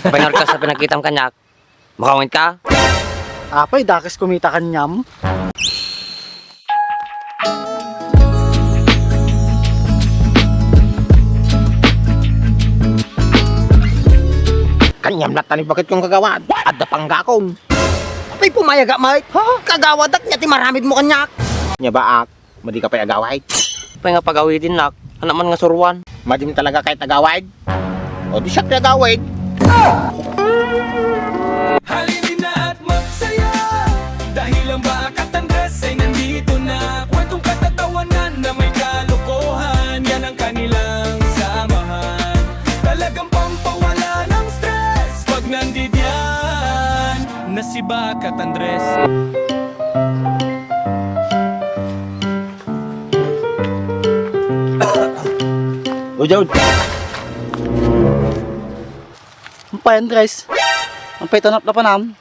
Pahingar ka sa pinagkitam kanyak. Makawin ka? Apay, dakas kumita kanyam. Kanyam na tani bakit kong kagawad? Adda panggakon. Apay pumayaga mait. Ha? Kagawadak niya ti maramid mo kanyak. Nya baak, madi ka pay agaway. Pahinga pag-awi din nak. Anak man nga suruan. Madim talaga kay tagaway. O di siya tagaway. Halinin na at magsaya dahil ang Bakat Andres ay nandito na. Kwentong katatawanan na may kalokohan, yan ang kanilang samahan. Talagang pampawala ng stress pag nandidyan na si Bakat Andres. O Jod, Ampay, Andres. Ampay, tanap na panam.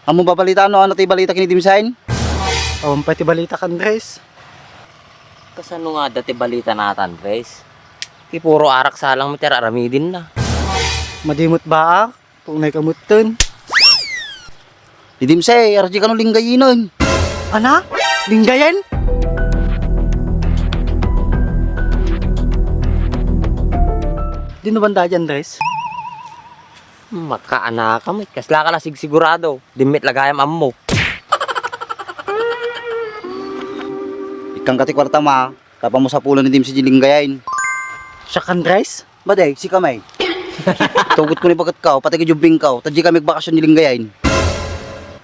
Amo babalita ano ti balita kini Dimsain? Ampay, ti balita ka, Andres. Kasano nga dati balita natin, Andres? Ti puro arak salang mo aramidin na. Madimot ba? Punay kamutin. Di Dimsay, RG ka no linggayinon. Ana? Linggayan? Di na banda dyan, Andres? Makaanak ka mo. Kasla ka lasig sigurado. Dimit lagayam ammo. Ikang kati kwarta ma, tapa mo sa pulo ni Dimsay linggayain. Siya ka, Andres? Baday, si kamay. Tugot ko ni bagat ka, pati ka jubing ka, tadji ka magbakasyon ni linggayain.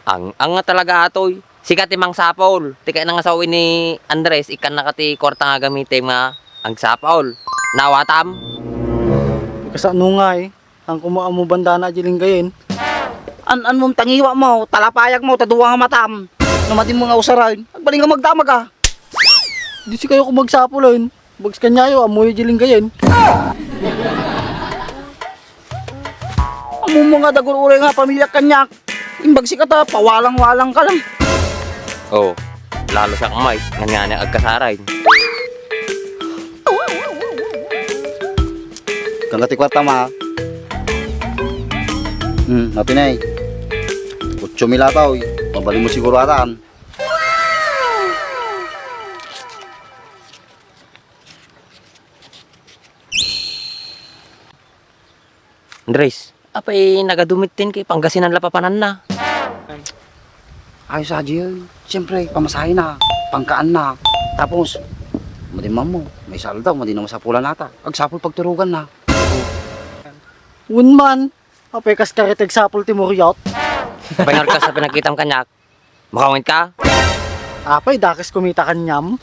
Ang nga talaga atoy. Sikat timang sapol. Tika na nga sa uwi ni Andres. Ikan na kati kwarta nga gamitin nga ang sapol. Nawatam. Kasano nga eh. Ang kumaamo banda na dyan linggayan. An mong tangiwa mo, talapayag mo, taduwa nga matam. Namatin mo nga usaran, agbaling ka magdamag ka. Di si kayo kumagsapulan. Bags kanyayo, amoy dyan linggayan. Amo mo nga dagul-ure nga pamilya kanyak. Imbag si kata, pawalang-walang ka lang. Oh, lalo sa kamay. Nga nga agkasaray. Ikang kati kwarta ma. Napinay. 8 milataw, mabaling mo siguro atan. Andres, apay nagadumitin kay Pangasinan lapapanan na. Ayos sa yun. Siyempre, pamasahin na, pangkaan na. Tapos, madimam mo, may saldaw, madinam sa pula nata. Agsapol pagturugan na. Unman. Apay kas karitag sapul ti Moriot. Pahingar ka sa pinagkitam kanyak. Makawin ka? Apay, dakas kumita kanyam.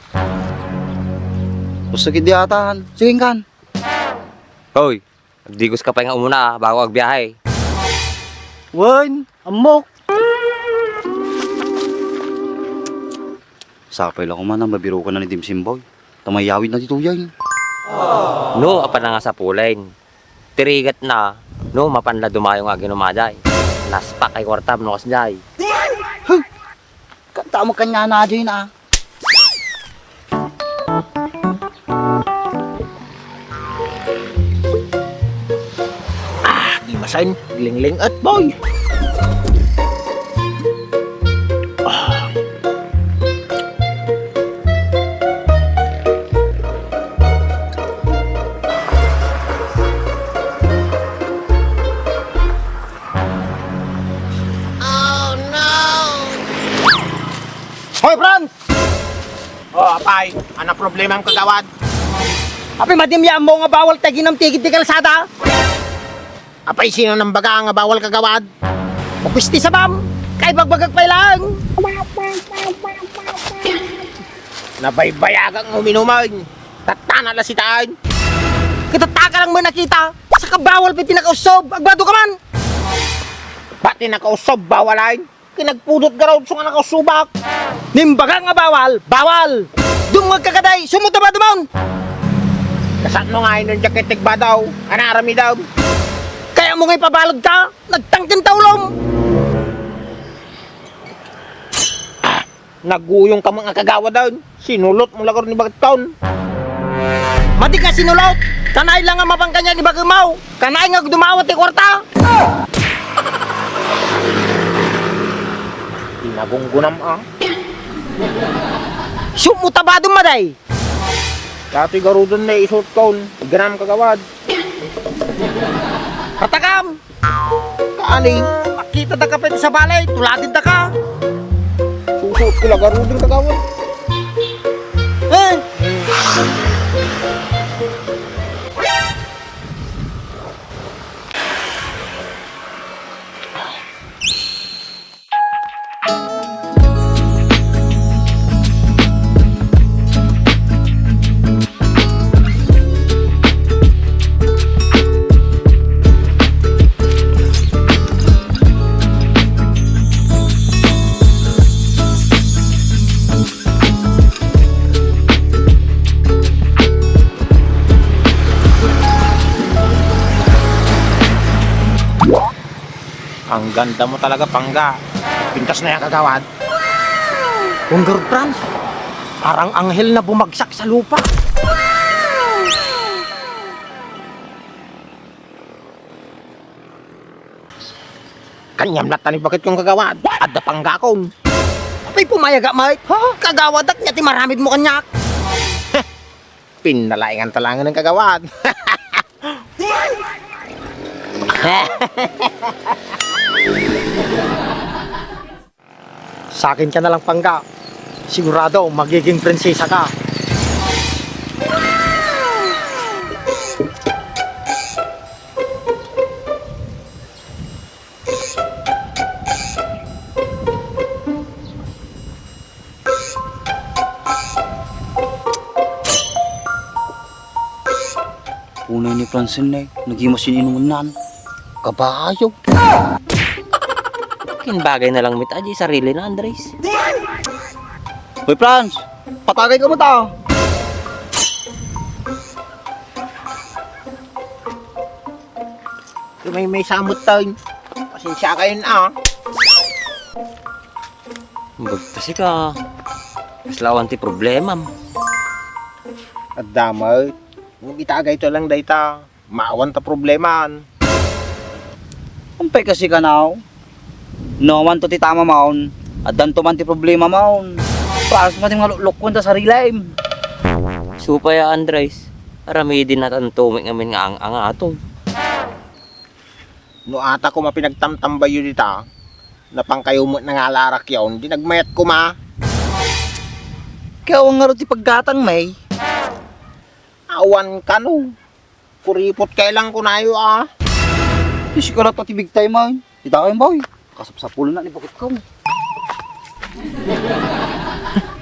Gusto kindi atan. Sige kan. Hoy, digos ka pa nga umuna bago agbiyahe. Wan, amok. Sapay lang ko man, mabiro ka na ni Dimsimboy. Tamayawid na dito yan. No, apa na nga sa pulain. Tirigat na, no, mapanla dumayo nga ginumaday. Naspa kay kwartab no kasjay. Kanta mo kanya na dyan na. Imasan, lingling at boy. Hoy, Franz! Oh, apay, ano problema ang kagawad? Apay, madimyaan mo nga bawal tagi ng tigid di kalsada. Apay, sino nang baga nga bawal kagawad? Mapisti sa bam, kay bagbagag pa lang. Nabaybayagang uminuman, tatana la sitaan. Kitataka lang mo nakita, sa kabawal piti nakausob, agbado ka man. Pati nakausob, bawalan. Kinagpudot garaw sa nga nakausubak. Nimbaga nga bawal, bawal! Dumag ka kaday, sumuta ba dumon? Kasan mo nga yun yung jaketig ba daw, anarami daw. Kaya mo nga'y pabalog ka, nagtangkin taulong. Naguyong ka mga kagawa daw, sinulot mo lagor ni Bagat Kaun. Mati ka sinulot. Kanay lang nga mapangkanya ni Bagimaw. Kanay nga dumawat ti kwarta. Tinagunggunam ah. Sumutabado maday. Dati garudon na isot kaon. Ganam kagawad. Patakam. Kaani, makita ta kapit sa balay. Tuladin ta ka. Susot ko lang garudon kagawad. Eh. Ang ganda mo talaga, Pangga. Pintas na yan, kagawad. Hungar Franz, parang anghel na bumagsak sa lupa. Kanyam lata ni bakit yung kagawad. Adda Pangga kon. Apay pumayaga, mate. Ha? Kagawad at niya ti maramid mo kanyak. Pinalaingan talangan ng kagawad. Sa akin ka na lang, Pangga. Sigurado magiging prinsesa ka. Unay ni Francine na nag-imas yung inuman kabayo. Kinbagay na lang mit aji sarili na Andres. Hoy Franz, patagay ka mo ta. May samot tayo. Pasensya kayo na. Bagtasi ka. Kaslawan ti problema. At damay. Kung itagay ito lang dayta. Maawan ta problemaan. Ampay kasi ka now. No man to ti tama maon. At danto man ti problema maon. Paras mo ti mga luklukon ta sarili. Supaya Andres. Arami din natin tumik ngamin nga ang ato. No ata ko mapinagtamtambay yun dita. Na pangkayo mo nangalarak yun. Di nagmayat ko ma. Kaya ang nga ro ti paggatang may. Awan ka no. Kuripot kailang ko na yun ah. Di siguro to ti big time man. Kita kayo boy. Kasapsapulo na ni bakit ko.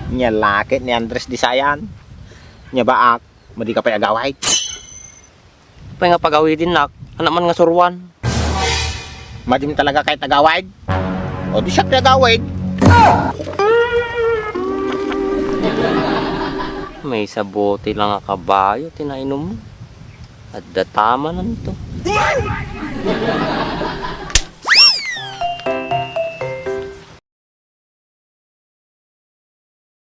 Nya lakit ni Andres Disayan. Nya baak. Madi ka pa'y agaway. Pay nga pagawi din nak. Anak man nga surwan. Madim talaga kahit agaway. O di siya kaya agaway. May sabote lang nga kabayo. Tinainom mo. At datama nan to.